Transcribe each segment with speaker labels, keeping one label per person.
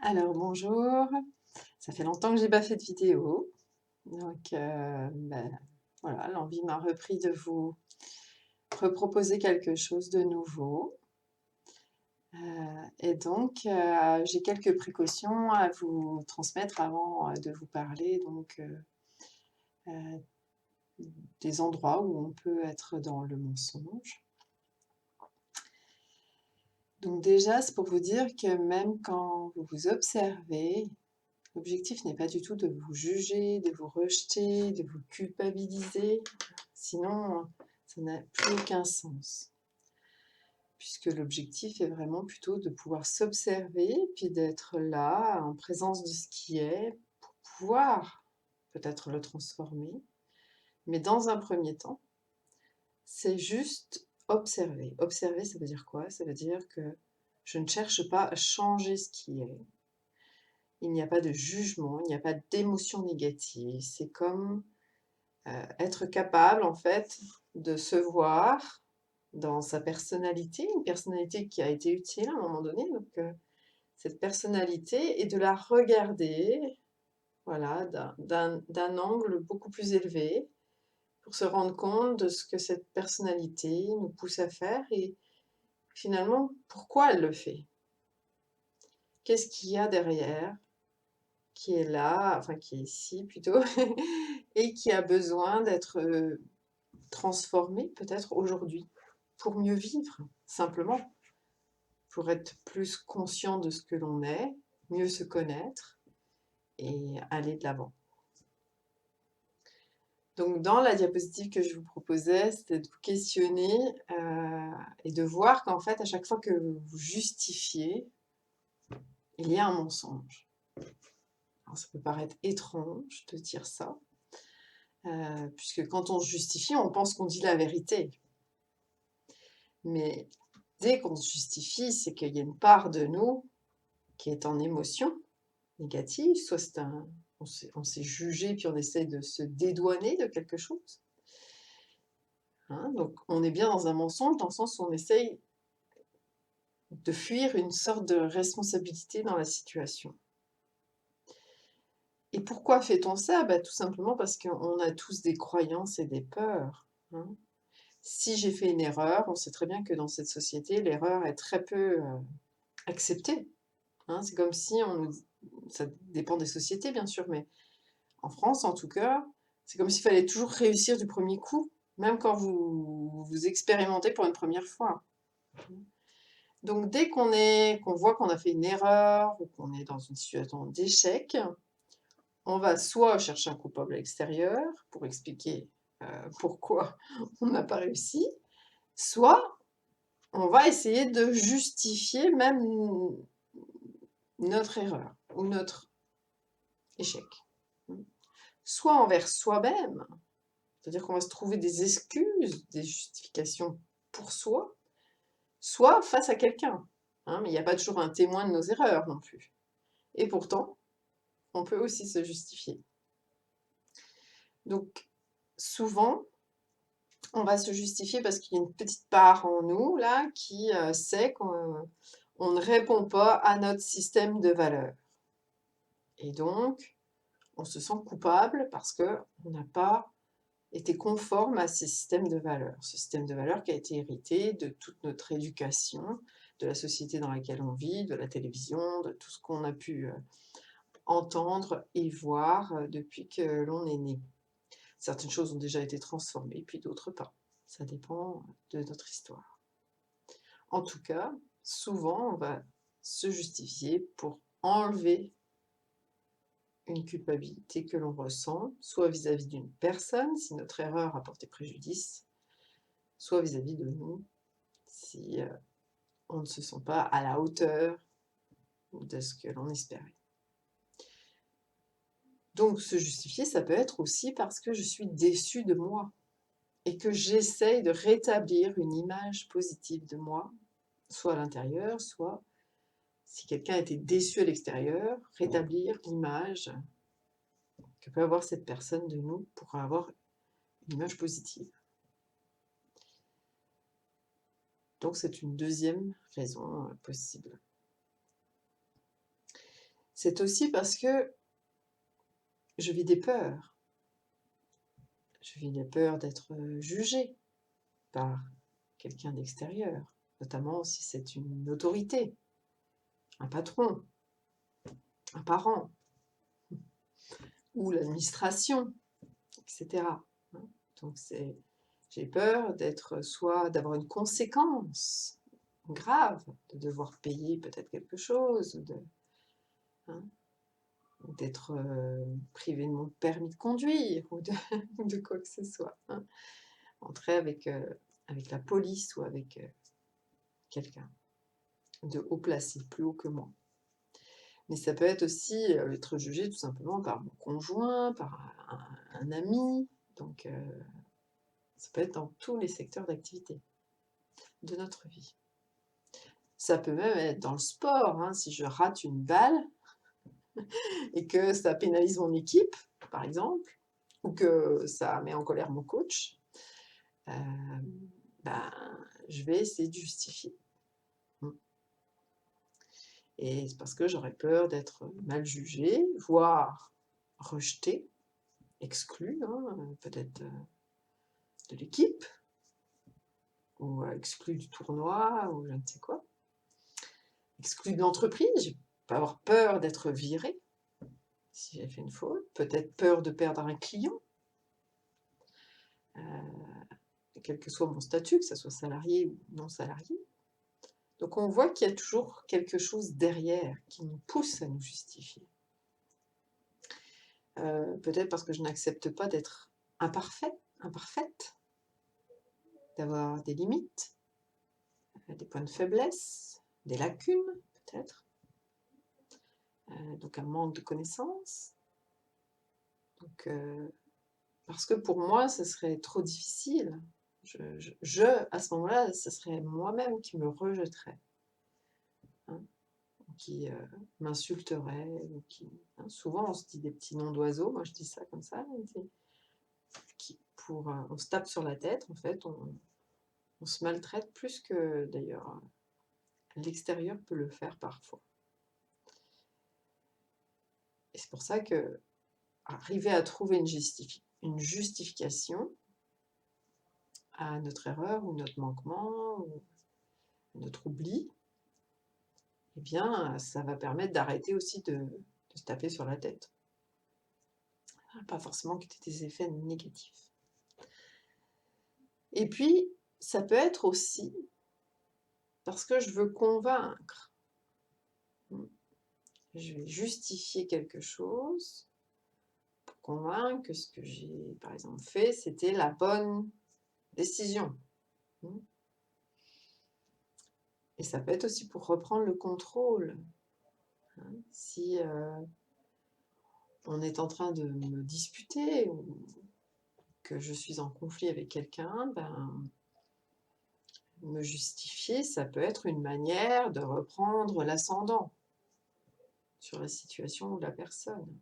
Speaker 1: Alors bonjour, ça fait longtemps que j'ai pas fait de vidéo, donc voilà, l'envie m'a repris de vous reproposer quelque chose de nouveau. Et donc j'ai quelques précautions à vous transmettre avant de vous parler heu, des endroits où on peut être dans le mensonge. Donc déjà, c'est pour vous dire que même quand vous vous observez, l'objectif n'est pas du tout de vous juger, de vous rejeter, de vous culpabiliser, sinon ça n'a plus aucun sens. Puisque l'objectif est vraiment plutôt de pouvoir s'observer, puis d'être là, en présence de ce qui est, pour pouvoir peut-être le transformer. Mais dans un premier temps, c'est juste observer. Observer, ça veut dire quoi? Ça veut dire que je ne cherche pas à changer ce qui est. Il n'y a pas de jugement, il n'y a pas d'émotion négative. C'est comme être capable, en fait, de se voir dans sa personnalité, une personnalité qui a été utile à un moment donné, donc cette personnalité et de la regarder, voilà, d'un angle beaucoup plus élevé pour se rendre compte de ce que cette personnalité nous pousse à faire et finalement, pourquoi elle le fait? Qu'est-ce qu'il y a derrière? Qui est là, enfin qui est ici plutôt, et qui a besoin d'être transformé peut-être aujourd'hui pour mieux vivre, simplement, pour être plus conscient de ce que l'on est, mieux se connaître et aller de l'avant. Donc dans la diapositive que je vous proposais, c'était de vous questionner et de voir qu'en fait, à chaque fois que vous justifiez, il y a un mensonge. Alors, ça peut paraître étrange de dire ça, puisque quand on justifie, on pense qu'on dit la vérité. Mais dès qu'on se justifie, c'est qu'il y a une part de nous qui est en émotion négative, soit on s'est jugé puis on essaie de se dédouaner de quelque chose. Hein, donc on est bien dans un mensonge dans le sens où on essaye de fuir une sorte de responsabilité dans la situation. Et pourquoi fait-on ça? Bah, tout simplement parce qu'on a tous des croyances et des peurs. Hein. Si j'ai fait une erreur, on sait très bien que dans cette société, l'erreur est très peu acceptée. Hein. C'est comme si on nous... Ça dépend des sociétés bien sûr, mais en France en tout cas, c'est comme s'il fallait toujours réussir du premier coup, même quand vous expérimentez pour une première fois. Donc dès qu'on voit qu'on a fait une erreur ou qu'on est dans une situation d'échec, on va soit chercher un coupable extérieur pour expliquer pourquoi on n'a pas réussi, soit on va essayer de justifier même notre erreur ou notre échec. Soit envers soi-même, c'est-à-dire qu'on va se trouver des excuses, des justifications pour soi, soit face à quelqu'un. Hein, mais il n'y a pas toujours un témoin de nos erreurs non plus. Et pourtant, on peut aussi se justifier. Donc, souvent, on va se justifier parce qu'il y a une petite part en nous, là, qui sait qu'on ne répond pas à notre système de valeurs. Et donc, on se sent coupable parce qu'on n'a pas été conforme à ces systèmes de valeurs. Ce système de valeurs qui a été hérité de toute notre éducation, de la société dans laquelle on vit, de la télévision, de tout ce qu'on a pu entendre et voir depuis que l'on est né. Certaines choses ont déjà été transformées, puis d'autres pas. Ça dépend de notre histoire. En tout cas, souvent, on va se justifier pour enlever une culpabilité que l'on ressent, soit vis-à-vis d'une personne, si notre erreur a porté préjudice, soit vis-à-vis de nous, si on ne se sent pas à la hauteur de ce que l'on espérait. Donc se justifier, ça peut être aussi parce que je suis déçue de moi et que j'essaye de rétablir une image positive de moi, soit à l'intérieur, soit si quelqu'un a été déçu à l'extérieur, rétablir l'image que peut avoir cette personne de nous pour avoir une image positive. Donc c'est une deuxième raison possible. c'est aussi parce que je vis des peurs. Je vis des peurs d'être jugée par quelqu'un d'extérieur, notamment si c'est une autorité, un patron, un parent ou l'administration, etc. Donc j'ai peur d'avoir une conséquence grave, de devoir payer peut-être quelque chose, hein, ou d'être privé de mon permis de conduire, ou de quoi que ce soit. Hein. Entrer avec la police ou avec quelqu'un de haut placé, plus haut que moi. Mais ça peut être aussi être jugé tout simplement par mon conjoint, par un ami. Donc ça peut être dans tous les secteurs d'activité de notre vie. Ça peut même être dans le sport, hein, si je rate une balle et que ça pénalise mon équipe, par exemple, ou que ça met en colère mon coach, ben, je vais essayer de justifier. Et c'est parce que j'aurais peur d'être mal jugée, voire rejetée, exclue, hein, peut-être de l'équipe, ou exclue du tournoi, ou je ne sais quoi. Exclue de l'entreprise, je peux avoir peur d'être virée si j'ai fait une faute, peut-être peur de perdre un client, quel que soit mon statut, que ce soit salarié ou non salarié. Donc on voit qu'il y a toujours quelque chose derrière qui nous pousse à nous justifier. Peut-être parce que je n'accepte pas d'être imparfaite, d'avoir des limites, des points de faiblesse, des lacunes peut-être, donc un manque de connaissances. Donc, parce que pour moi, ce serait trop difficile. À ce moment-là, ce serait moi-même qui me rejetterais, hein, qui m'insulterait, hein. Souvent on se dit des petits noms d'oiseaux, moi je dis ça comme ça, on se tape sur la tête, en fait, on se maltraite plus que d'ailleurs l'extérieur peut le faire parfois. Et c'est pour ça que arriver à trouver une justification à notre erreur ou notre manquement ou notre oubli, eh bien, ça va permettre d'arrêter aussi de se taper sur la tête. Pas forcément qu'il y ait des effets négatifs. Et puis, ça peut être aussi parce que je veux convaincre. Je vais justifier quelque chose pour convaincre que ce que j'ai, par exemple, fait, c'était la bonne décision. Et ça peut être aussi pour reprendre le contrôle. Hein. Si on est en train de me disputer ou que je suis en conflit avec quelqu'un, ben, me justifier, ça peut être une manière de reprendre l'ascendant sur la situation ou la personne.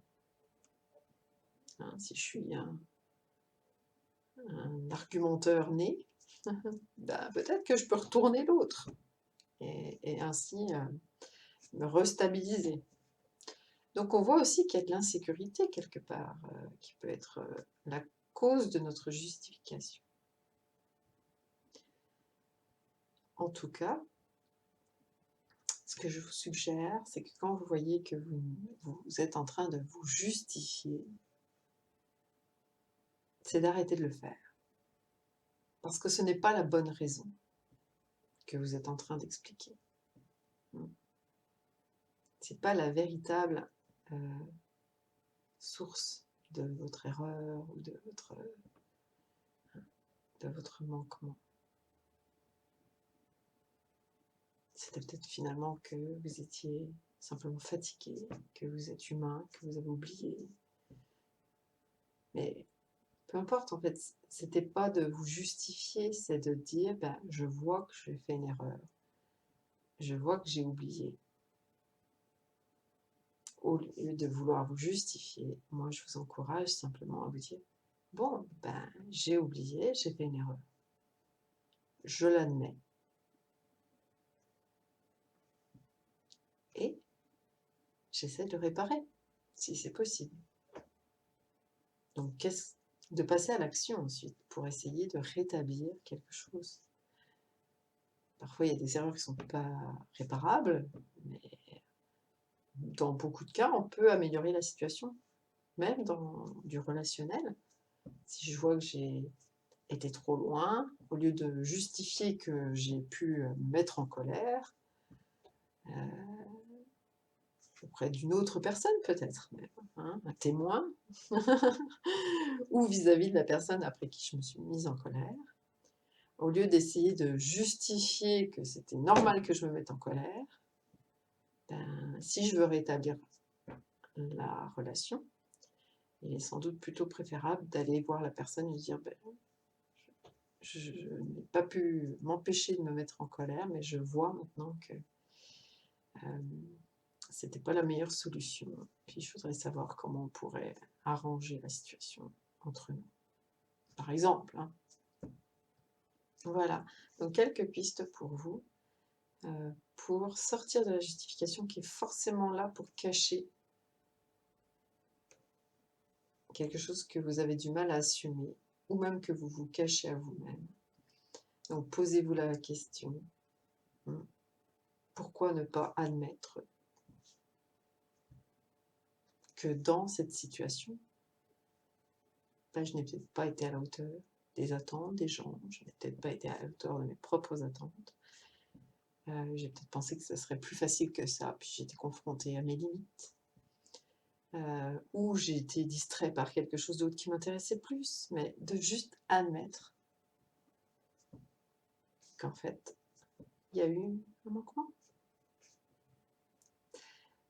Speaker 1: Hein, si je suis un argumenteur né, ben, peut-être que je peux retourner l'autre et ainsi me restabiliser. Donc on voit aussi qu'il y a de l'insécurité quelque part, qui peut être la cause de notre justification. En tout cas, ce que je vous suggère, c'est que quand vous voyez que vous êtes en train de vous justifier, c'est d'arrêter de le faire. Parce que ce n'est pas la bonne raison que vous êtes en train d'expliquer. C'est pas la véritable source de votre erreur ou de votre manquement. C'était peut-être finalement que vous étiez simplement fatigué, que vous êtes humain, que vous avez oublié. Mais peu importe, en fait, c'était pas de vous justifier, c'est de dire, ben, je vois que j'ai fait une erreur. Je vois que j'ai oublié. Au lieu de vouloir vous justifier, moi je vous encourage simplement à vous dire, bon, ben, j'ai oublié, j'ai fait une erreur. Je l'admets. Et j'essaie de réparer, si c'est possible. Donc, de passer à l'action ensuite, pour essayer de rétablir quelque chose. Parfois, il y a des erreurs qui ne sont pas réparables, mais dans beaucoup de cas, on peut améliorer la situation, même dans du relationnel. Si je vois que j'ai été trop loin, au lieu de justifier que j'ai pu me mettre en colère, auprès d'une autre personne peut-être, hein, un témoin, ou vis-à-vis de la personne après qui je me suis mise en colère, au lieu d'essayer de justifier que c'était normal que je me mette en colère, si je veux rétablir la relation, il est sans doute plutôt préférable d'aller voir la personne et lui dire je n'ai pas pu m'empêcher de me mettre en colère, mais je vois maintenant que c'était pas la meilleure solution. Puis je voudrais savoir comment on pourrait arranger la situation entre nous. Par exemple. Hein. Voilà. Donc quelques pistes pour vous, pour sortir de la justification qui est forcément là pour cacher quelque chose que vous avez du mal à assumer, ou même que vous vous cachez à vous-même. Donc posez-vous la question, pourquoi ne pas admettre que dans cette situation, je n'ai peut-être pas été à la hauteur des attentes des gens, je n'ai peut-être pas été à la hauteur de mes propres attentes, j'ai peut-être pensé que ça serait plus facile que ça, puis j'ai été confrontée à mes limites, ou j'ai été distrait par quelque chose d'autre qui m'intéressait plus, mais de juste admettre qu'en fait, il y a eu un manquement.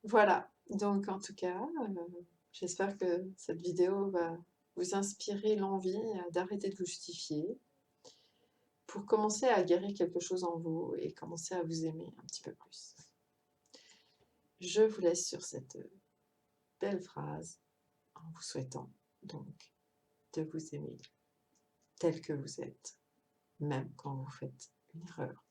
Speaker 1: Voilà, donc en tout cas, j'espère que cette vidéo va vous inspirer l'envie d'arrêter de vous justifier pour commencer à guérir quelque chose en vous et commencer à vous aimer un petit peu plus. Je vous laisse sur cette belle phrase en vous souhaitant donc de vous aimer tel que vous êtes, même quand vous faites une erreur.